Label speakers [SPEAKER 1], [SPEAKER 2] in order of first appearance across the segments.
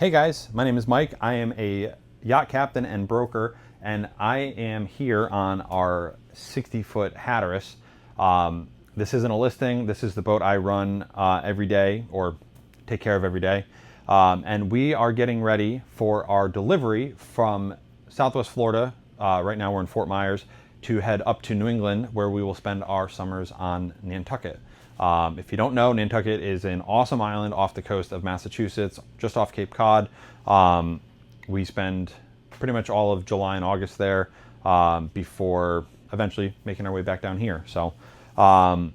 [SPEAKER 1] Hey guys, my name is Mike. I am a yacht captain and broker, and I am here on our 60-foot Hatteras. This isn't a listing. This is the boat I run every day, or take care of every day. And we are getting ready for our delivery from Southwest Florida. Right now we're in Fort Myers, to head up to New England, where we will spend our summers on Nantucket. If you don't know, Nantucket is an awesome island off the coast of Massachusetts, just off Cape Cod. We spend pretty much all of July and August there before eventually making our way back down here. So I'm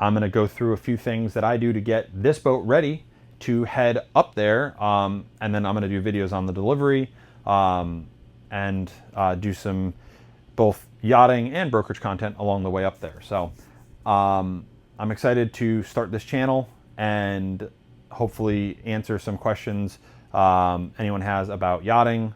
[SPEAKER 1] going to go through a few things that I do to get this boat ready to head up there, and then I'm going to do videos on the delivery and do some both yachting and brokerage content along the way up there. So I'm excited to start this channel and hopefully answer some questions anyone has about yachting,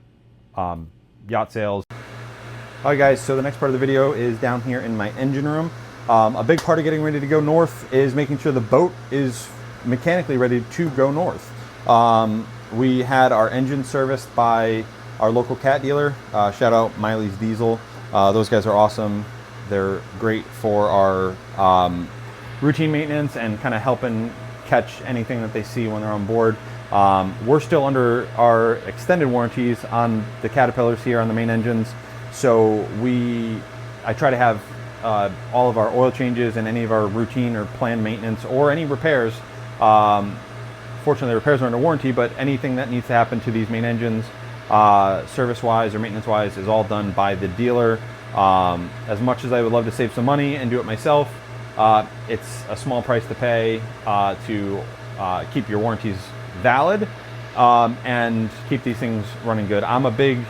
[SPEAKER 1] yacht sales. All right guys, so the next part of the video is down here in my engine room. A big part of getting ready to go north is making sure the boat is mechanically ready to go north. We had our engine serviced by our local cat dealer. Shout out Miley's Diesel. Those guys are awesome. They're great for our routine maintenance and kind of helping catch anything that they see when they're on board. We're still under our extended warranties on the Caterpillars here on the main engines. So I try to have all of our oil changes and any of our routine or planned maintenance or any repairs. Fortunately, the repairs are under warranty, but anything that needs to happen to these main engines, service-wise or maintenance-wise, is all done by the dealer. As much as I would love to save some money and do it myself, it's a small price to pay to keep your warranties valid and keep these things running good. I'm a big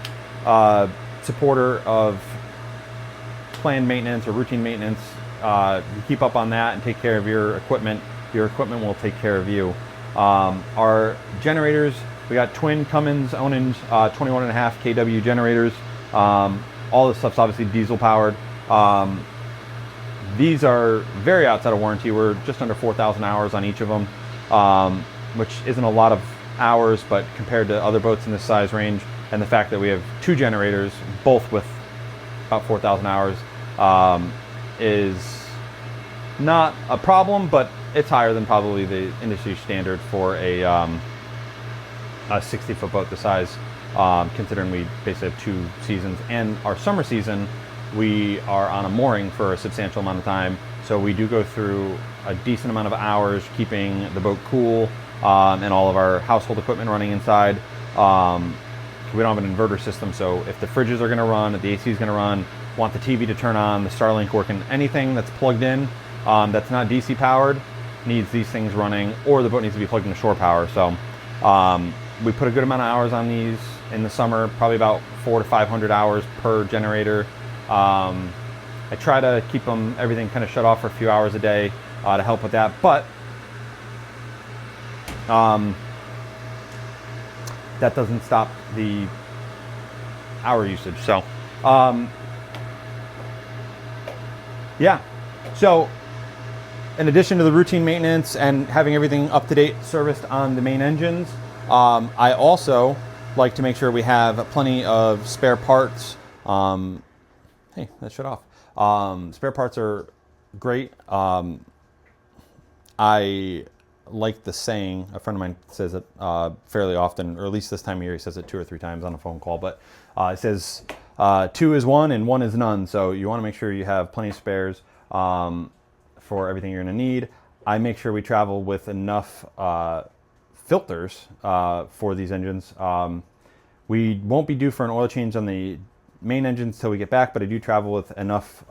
[SPEAKER 1] supporter of planned maintenance or routine maintenance. You keep up on that and take care of your equipment will take care of you. Our generators, we got twin Cummins Onin 21.5 kW generators. All this stuff's obviously diesel powered. These are very outside of warranty. We're just under 4,000 hours on each of them, which isn't a lot of hours, but compared to other boats in this size range, and the fact that we have two generators, both with about 4,000 hours, is not a problem, but it's higher than probably the industry standard for a 60-foot boat this size, considering we basically have two seasons. And our summer season, we are on a mooring for a substantial amount of time, so we do go through a decent amount of hours keeping the boat cool and all of our household equipment running inside. We don't have an inverter system, so if the fridges are going to run, if the AC is going to run, want the TV to turn on, the Starlink working, anything that's plugged in that's not DC powered needs these things running, or the boat needs to be plugged into shore power. So we put a good amount of hours on these in the summer, probably about 400 to 500 hours per generator. I try to keep everything kind of shut off for a few hours a day to help with that, but that doesn't stop the hour usage. So yeah, so in addition to the routine maintenance and having everything up to date serviced on the main engines, I also like to make sure we have plenty of spare parts. Hey, that shut off. Spare parts are great. I like the saying, a friend of mine says it fairly often, or at least this time of year he says it 2 or 3 times on a phone call, but it says 2 is 1 and 1 is none. So you want to make sure you have plenty of spares for everything you're going to need. I make sure we travel with enough filters for these engines. We won't be due for an oil change on the main engines until we get back, but I do travel with enough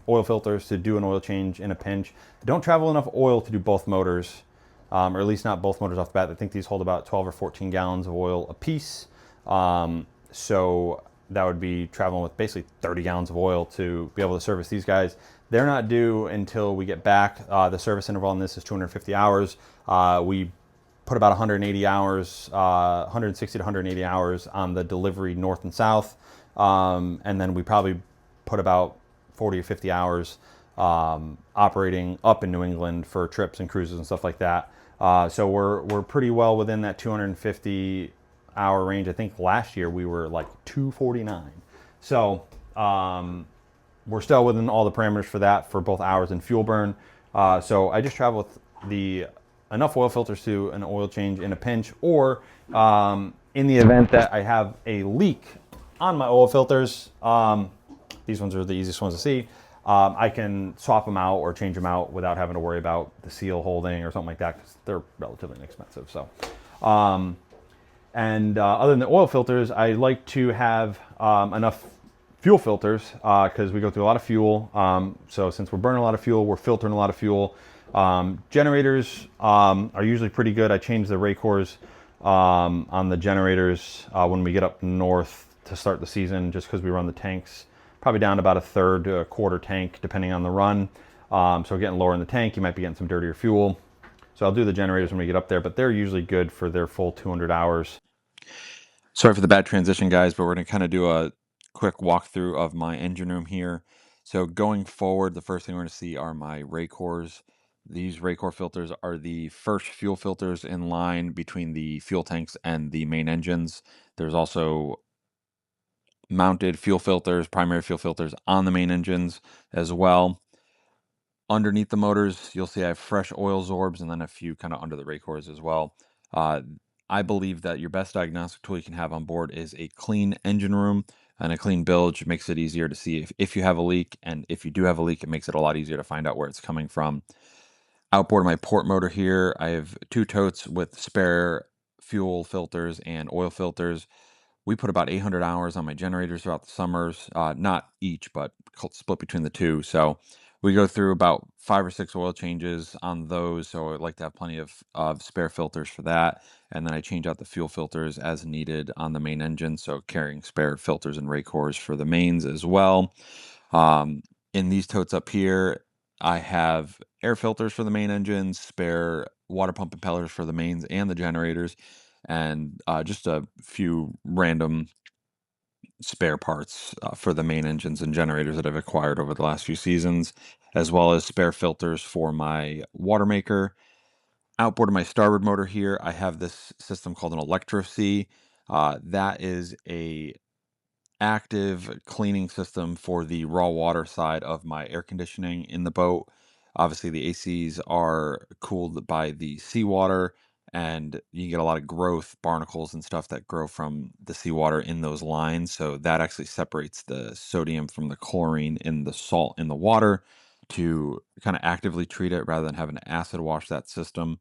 [SPEAKER 1] oil filters to do an oil change in a pinch. I don't travel enough oil to do both motors, or at least not both motors off the bat. I think these hold about 12 or 14 gallons of oil a piece. So that would be traveling with basically 30 gallons of oil to be able to service these guys. They're not due until we get back. The service interval on this is 250 hours. We put about 180 hours, 160 to 180 hours on the delivery north and south. And then we probably put about 40 or 50 hours operating up in New England for trips and cruises and stuff like that. So we're pretty well within that 250 hour range. I think last year we were like 249. So we're still within all the parameters for that for both hours and fuel burn. So I just travel with the enough oil filters to an oil change in a pinch, or in the event that I have a leak on my oil filters. These ones are the easiest ones to see. I can swap them out or change them out without having to worry about the seal holding or something like that, because they're relatively inexpensive. So, other than the oil filters, I like to have enough fuel filters because we go through a lot of fuel. So since we're burning a lot of fuel, we're filtering a lot of fuel. Generators are usually pretty good. I change the Raycors on the generators when we get up north to start the season, just because we run the tanks probably down to about a third to a quarter tank, depending on the run. So we're getting lower in the tank. You might be getting some dirtier fuel. So I'll do the generators when we get up there, but they're usually good for their full 200 hours.
[SPEAKER 2] Sorry for the bad transition, guys, but we're going to kind of do a quick walkthrough of my engine room here. So going forward, the first thing we're going to see are my Raycors. These Raycor filters are the first fuel filters in line between the fuel tanks and the main engines. There's also mounted fuel filters, primary fuel filters on the main engines as well. Underneath the motors, you'll see I have fresh oil sorbs and then a few kind of under the Raycors as well. Uh, I believe that your best diagnostic tool you can have on board is a clean engine room, and a clean bilge makes it easier to see if you have a leak, and if you do have a leak, it makes it a lot easier to find out where it's coming from. Outboard of my port motor here, I have 2 totes with spare fuel filters and oil filters. We put about 800 hours on my generators throughout the summers, not each, but split between the two. So we go through about 5 or 6 oil changes on those. So I'd like to have plenty of spare filters for that. And then I change out the fuel filters as needed on the main engine. So carrying spare filters and Raycors for the mains as well. Um, in these totes up here, I have air filters for the main engines, spare water pump impellers for the mains and the generators, and just a few random spare parts for the main engines and generators that I've acquired over the last few seasons, as well as spare filters for my water maker. Outboard of my starboard motor here, I have this system called an Electro C. That is a active cleaning system for the raw water side of my air conditioning in the boat. Obviously, the ACs are cooled by the seawater, and you get a lot of growth, barnacles and stuff that grow from the seawater in those lines. So that actually separates the sodium from the chlorine in the salt in the water to kind of actively treat it rather than having to acid wash that system.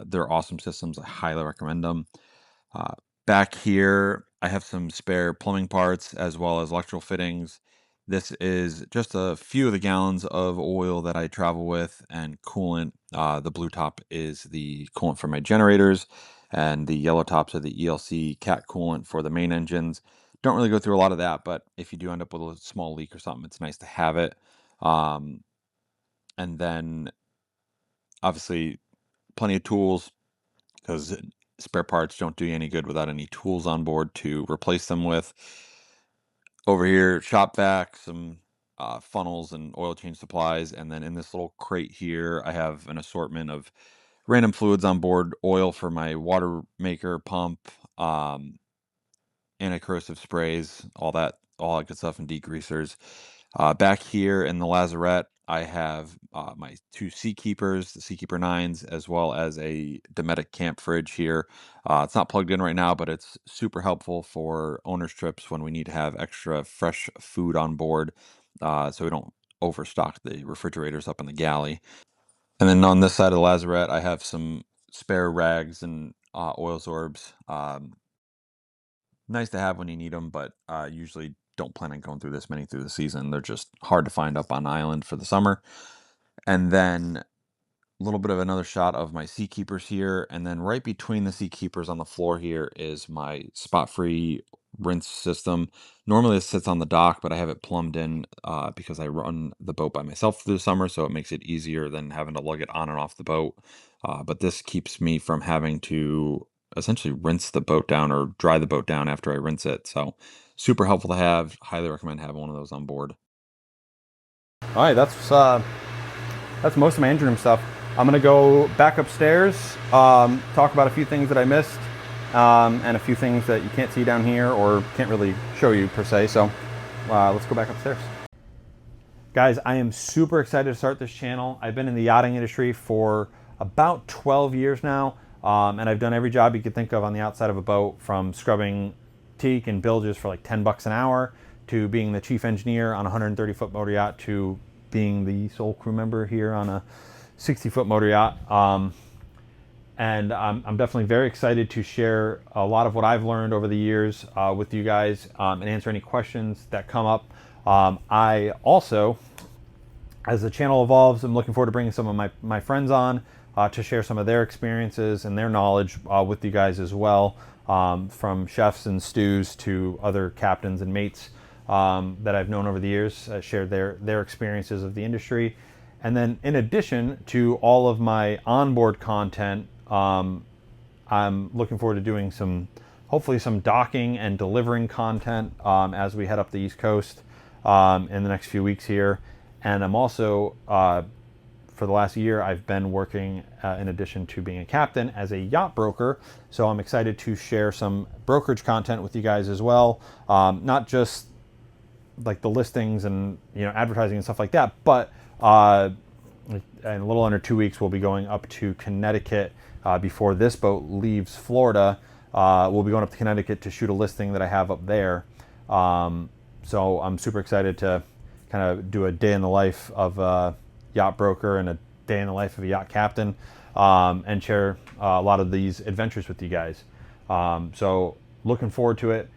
[SPEAKER 2] They're awesome systems. I highly recommend them. Uh, Back here, I have some spare plumbing parts as well as electrical fittings. This is just a few of the gallons of oil that I travel with and coolant. The blue top is the coolant for my generators, and the yellow tops are the ELC cat coolant for the main engines. Don't really go through a lot of that, but if you do end up with a small leak or something, it's nice to have it. Um, and then obviously, plenty of tools, because spare parts don't do you any good without any tools on board to replace them with. Over here, shop vac, some funnels and oil change supplies, and then in this little crate here, I have an assortment of random fluids on board: oil for my water maker pump, anti-corrosive sprays, all that good stuff, and degreasers. Back here in the lazarette, I have my 2 Seakeepers, the Seakeeper 9s, as well as a Dometic camp fridge here. It's not plugged in right now, but it's super helpful for owners' trips when we need to have extra fresh food on board, so we don't overstock the refrigerators up in the galley. And then on this side of the lazarette, I have some spare rags and oil sorbs. Nice to have when you need them, but usually don't plan on going through this many through the season. They're just hard to find up on island for the summer. And then a little bit of another shot of my Seakeepers here, and then right between the Seakeepers on the floor here is my spot-free rinse system. Normally this sits on the dock, but I have it plumbed in because I run the boat by myself through the summer, so it makes it easier than having to lug it on and off the boat. But this keeps me from having to essentially rinse the boat down or dry the boat down after I rinse it. So super helpful to have. Highly recommend having one of those on board.
[SPEAKER 1] All right, that's most of my engine room stuff. I'm gonna go back upstairs, talk about a few things that I missed, and a few things that you can't see down here or can't really show you per se. So let's go back upstairs. Guys, I am super excited to start this channel. I've been in the yachting industry for about 12 years now, and I've done every job you could think of on the outside of a boat, from scrubbing teak and bilges for like 10 bucks an hour, to being the chief engineer on a 130-foot motor yacht, to being the sole crew member here on a 60-foot motor yacht. And I'm definitely very excited to share a lot of what I've learned over the years with you guys, and answer any questions that come up. I also, as the channel evolves, I'm looking forward to bringing some of my friends on to share some of their experiences and their knowledge with you guys as well, from chefs and stews to other captains and mates that I've known over the years, shared their experiences of the industry. And then in addition to all of my onboard content, I'm looking forward to doing hopefully some docking and delivering content as we head up the East Coast in the next few weeks here. And I'm also, for the last year, I've been working, in addition to being a captain, as a yacht broker. So I'm excited to share some brokerage content with you guys as well. Not just like the listings and advertising and stuff like that, but in a little under 2 weeks, we'll be going up to Connecticut before this boat leaves Florida. We'll be going up to Connecticut to shoot a listing that I have up there. So I'm super excited to kind of do a day in the life of a yacht broker and a day in the life of a yacht captain, and share a lot of these adventures with you guys. So looking forward to it.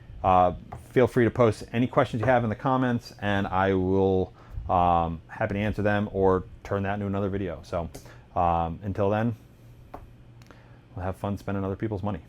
[SPEAKER 1] Feel free to post any questions you have in the comments, and I will happy to answer them or turn that into another video. So until then, we'll have fun spending other people's money.